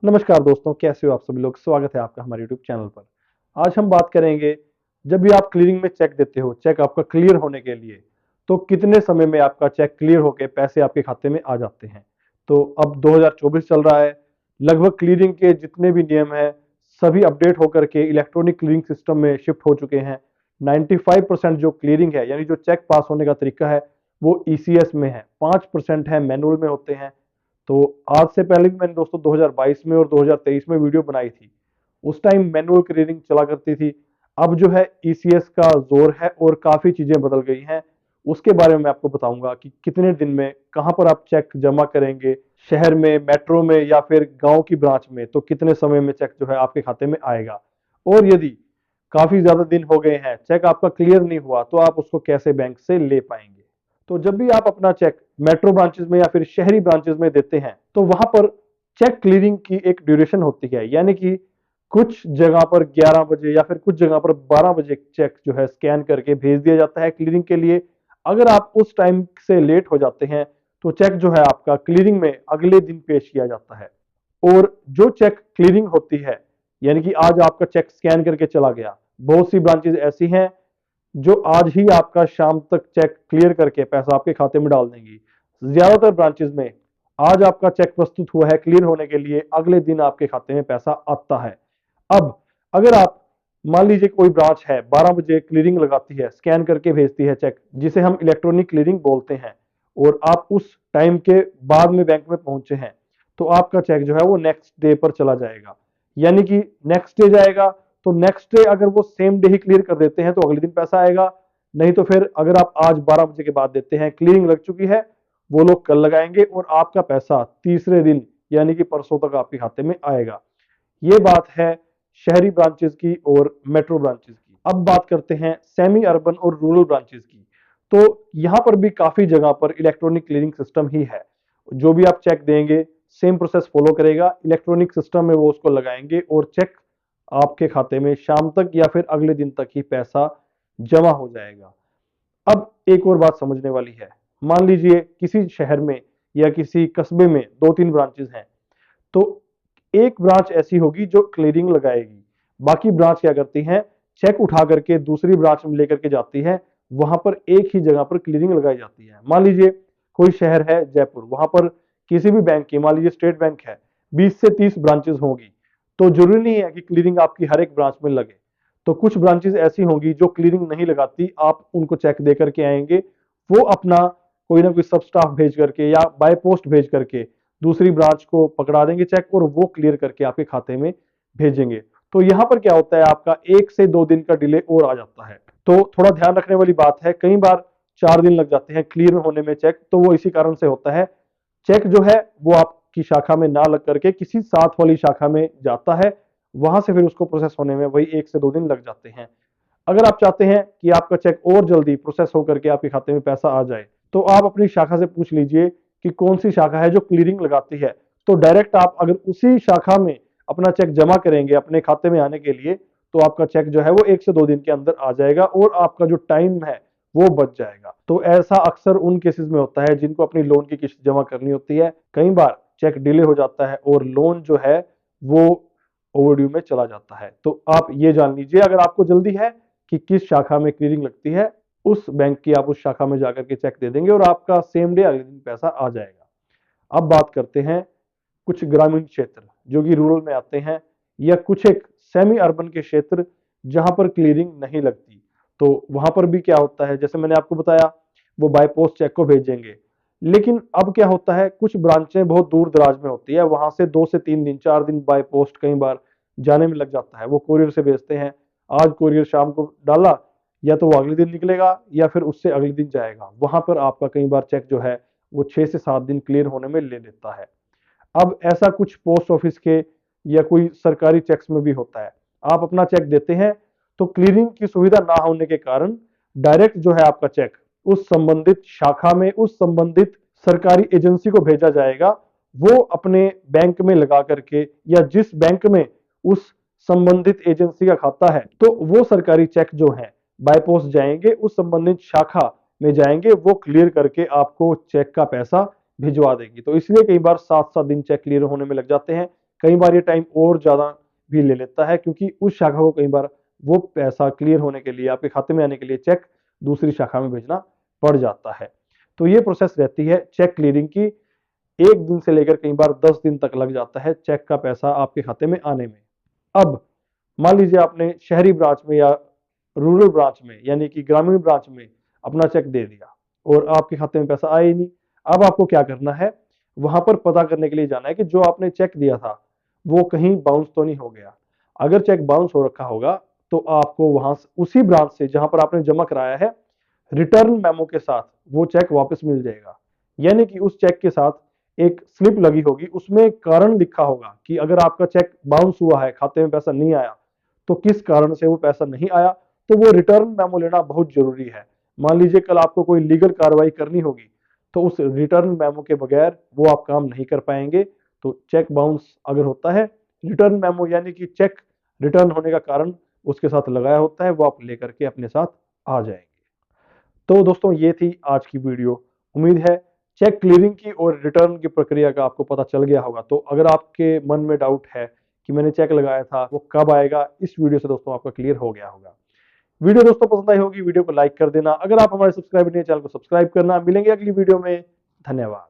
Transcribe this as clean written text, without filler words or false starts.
नमस्कार दोस्तों, कैसे हो आप सभी लोग। स्वागत है आपका हमारे YouTube चैनल पर। आज हम बात करेंगे, जब भी आप क्लियरिंग में चेक देते हो, चेक आपका क्लियर होने के लिए, तो कितने समय में आपका चेक क्लियर होकर पैसे आपके खाते में आ जाते हैं। तो अब 2024 चल रहा है, लगभग क्लियरिंग के जितने भी नियम हैं सभी अपडेट होकर के इलेक्ट्रॉनिक क्लियरिंग सिस्टम में शिफ्ट हो चुके हैं। 95% जो क्लियरिंग है, यानी जो चेक पास होने का तरीका है, वो ECS में है। 5% है मैनुअल में होते हैं। तो आज से पहले भी मैंने दोस्तों 2022 में और 2023 में वीडियो बनाई थी। उस टाइम मैनुअल क्लियरिंग चला करती थी। अब जो है ECS का जोर है और काफी चीजें बदल गई हैं। उसके बारे में मैं आपको बताऊंगा कि कितने दिन में कहां पर आप चेक जमा करेंगे, शहर में, मेट्रो में या फिर गांव की ब्रांच में, तो कितने समय में चेक जो है आपके खाते में आएगा। और यदि काफी ज्यादा दिन हो गए हैं, चेक आपका क्लियर नहीं हुआ, तो आप उसको कैसे बैंक से ले पाएंगे। तो जब भी आप अपना चेक मेट्रो ब्रांचेस में या फिर शहरी ब्रांचेस में देते हैं, तो वहां पर चेक क्लियरिंग की एक ड्यूरेशन होती है, यानी कि कुछ जगह पर 11 बजे या फिर कुछ जगह पर 12 बजे चेक जो है स्कैन करके भेज दिया जाता है क्लियरिंग के लिए। अगर आप उस टाइम से लेट हो जाते हैं, तो चेक जो है आपका क्लियरिंग में अगले दिन पेश किया जाता है। और जो चेक क्लियरिंग होती है, यानी कि आज आपका चेक स्कैन करके चला गया, बहुत सी ब्रांचेस ऐसी हैं जो आज ही आपका शाम तक चेक क्लियर करके पैसा आपके खाते में डाल देंगी। ज्यादातर ब्रांचेस में आज आपका चेक प्रस्तुत हुआ है क्लियर होने के लिए, अगले दिन आपके खाते में पैसा आता है। अब अगर आप मान लीजिए कोई ब्रांच है 12 बजे क्लियरिंग लगाती है, स्कैन करके भेजती है चेक, जिसे हम इलेक्ट्रॉनिक क्लियरिंग बोलते हैं, और आप उस टाइम के बाद में बैंक में पहुंचे हैं, तो आपका चेक जो है वो नेक्स्ट डे पर चला जाएगा। यानी कि नेक्स्ट डे जाएगा, तो नेक्स्ट डे अगर वो सेम डे ही क्लियर कर देते हैं तो अगले दिन पैसा आएगा। नहीं तो फिर अगर आप आज 12 बजे के बाद देते हैं, क्लियरिंग लग चुकी है, वो लोग कल लगाएंगे और आपका पैसा तीसरे दिन यानी कि परसों तक आपके खाते में आएगा। ये बात है शहरी ब्रांचेस की और मेट्रो ब्रांचेस की। अब बात करते हैं सेमी अर्बन और रूरल ब्रांचेस की। तो यहां पर भी काफी जगह पर इलेक्ट्रॉनिक क्लियरिंग सिस्टम ही है। जो भी आप चेक देंगे सेम प्रोसेस फॉलो करेगा, इलेक्ट्रॉनिक सिस्टम में वो उसको लगाएंगे और चेक आपके खाते में शाम तक या फिर अगले दिन तक ही पैसा जमा हो जाएगा। अब एक और बात समझने वाली है। मान लीजिए किसी शहर में या किसी कस्बे में 2-3 ब्रांचेस हैं, तो एक ब्रांच ऐसी होगी जो क्लियरिंग लगाएगी, बाकी ब्रांच क्या करती हैं, चेक उठा करके दूसरी ब्रांच में लेकर के जाती है। वहां पर एक ही जगह पर क्लियरिंग लगाई जाती है। मान लीजिए कोई शहर है जयपुर, वहां पर किसी भी बैंक की, मान लीजिए स्टेट बैंक है, 20 से 30 ब्रांचेस होंगी। तो जरूरी नहीं है कि क्लियरिंग आपकी हर एक ब्रांच में लगे। तो कुछ ब्रांचेस ऐसी होंगी जो क्लियरिंग नहीं लगाती, आप उनको चेक दे करके आएंगे, वो अपना कोई ना कोई सब स्टाफ भेज करके या बाय पोस्ट भेज करके दूसरी ब्रांच को पकड़ा देंगे चेक, और वो क्लियर करके आपके खाते में भेजेंगे। तो यहां पर क्या होता है, आपका 1 से 2 दिन का डिले और आ जाता है। तो थोड़ा ध्यान रखने वाली बात है, कई बार 4 दिन लग जाते हैं क्लियर होने में चेक, तो वो इसी कारण से होता है। चेक जो है वो आपकी शाखा में ना लग करके किसी साथ वाली शाखा में जाता है, वहां से फिर उसको प्रोसेस होने में वही 1 से 2 दिन लग जाते हैं। अगर आप चाहते हैं कि आपका चेक और जल्दी प्रोसेस होकर के आपके खाते में पैसा आ जाए, तो आप अपनी शाखा से पूछ लीजिए कि कौन सी शाखा है जो क्लियरिंग लगाती है। तो डायरेक्ट आप अगर उसी शाखा में अपना चेक जमा करेंगे अपने खाते में आने के लिए, तो आपका चेक जो है वो 1 से 2 दिन के अंदर आ जाएगा और आपका जो टाइम है वो बच जाएगा। तो ऐसा अक्सर उन केसेस में होता है जिनको अपनी लोन की किस्त जमा करनी होती है। कई बार चेक डिले हो जाता है और लोन जो है वो ओवरड्यू में चला जाता है। तो आप ये जान लीजिए, अगर आपको जल्दी है कि किस शाखा में क्लियरिंग लगती है, उस बैंक की आप उस शाखा में जाकर के चेक दे देंगे और आपका सेम डे अगले दिन पैसा आ जाएगा। अब बात करते हैं कुछ ग्रामीण क्षेत्र जो कि रूरल में आते हैं, या कुछ एक सेमी अर्बन के क्षेत्र जहां पर क्लियरिंग नहीं लगती। तो वहां पर भी क्या होता है, जैसे मैंने आपको बताया, वो बाय पोस्ट चेक को भेजेंगे। लेकिन अब क्या होता है, कुछ ब्रांचें बहुत दूर दराज में होती है, वहां से 2 से 3 दिन, 4 दिन बाय पोस्ट कई बार जाने में लग जाता है। वो कोरियर से भेजते हैं, आज कोरियर शाम को डाला, या तो वो अगले दिन निकलेगा या फिर उससे अगले दिन जाएगा। वहां पर आपका कई बार चेक जो है वो 6 से 7 दिन क्लियर होने में ले लेता है। अब ऐसा कुछ पोस्ट ऑफिस के या कोई सरकारी चेक्स में भी होता है। आप अपना चेक देते हैं, तो क्लियरिंग की सुविधा ना होने के कारण डायरेक्ट जो है आपका चेक उस संबंधित शाखा में, उस संबंधित सरकारी एजेंसी को भेजा जाएगा। वो अपने बैंक में लगा करके, या जिस बैंक में उस संबंधित एजेंसी का खाता है, तो वो सरकारी चेक जो है बाय पोस्ट जाएंगे, उस संबंधित शाखा में जाएंगे, वो क्लियर करके आपको चेक का पैसा भिजवा देगी। तो इसलिए कई बार 7-7 दिन चेक क्लियर होने में लग जाते हैं। कई बार ये टाइम और ज़्यादा भी ले लेता है, क्योंकि उस शाखा को कई बार वो पैसा क्लियर होने के लिए, आपके खाते में आने के लिए चेक दूसरी शाखा में भेजना पड़ जाता है। तो ये प्रोसेस रहती है चेक क्लियरिंग की। 1 दिन से लेकर कई बार 10 दिन तक लग जाता है चेक का पैसा आपके खाते में आने में। अब मान लीजिए आपने शहरी ब्रांच में या रूरल ब्रांच में यानी कि ग्रामीण ब्रांच में अपना चेक दे दिया और आपके खाते में पैसा आया ही नहीं। अब आपको क्या करना है, वहां पर पता करने के लिए जाना है कि जो आपने चेक दिया था वो कहीं बाउंस तो नहीं हो गया। अगर चेक बाउंस हो रखा होगा तो आपको वहां उसी ब्रांच से जहां पर आपने जमा कराया है रिटर्न मेमो के साथ वो चेक वापस मिल जाएगा। यानी कि उस चेक के साथ एक स्लिप लगी होगी, उसमें कारण लिखा होगा कि अगर आपका चेक बाउंस हुआ है, खाते में पैसा नहीं आया, तो किस कारण से वो पैसा नहीं आया। तो वो रिटर्न मेमो लेना बहुत जरूरी है। मान लीजिए कल आपको कोई लीगल कार्रवाई करनी होगी तो उस रिटर्न मेमो के बगैर वो आप काम नहीं कर पाएंगे। तो चेक बाउंस अगर होता है, रिटर्न मेमो यानी कि चेक रिटर्न होने का कारण उसके साथ लगाया होता है, वो आप लेकर के अपने साथ आ जाएंगे। तो दोस्तों ये थी आज की वीडियो। उम्मीद है चेक क्लियरिंग की और रिटर्न की प्रक्रिया का आपको पता चल गया होगा। तो अगर आपके मन में डाउट है कि मैंने चेक लगाया था वो कब आएगा, इस वीडियो से दोस्तों आपका क्लियर हो गया होगा। वीडियो दोस्तों पसंद आई होगी, वीडियो को लाइक कर देना। अगर आप हमारे सब्सक्राइबर नहीं, चैनल को सब्सक्राइब करना। मिलेंगे अगली वीडियो में। धन्यवाद।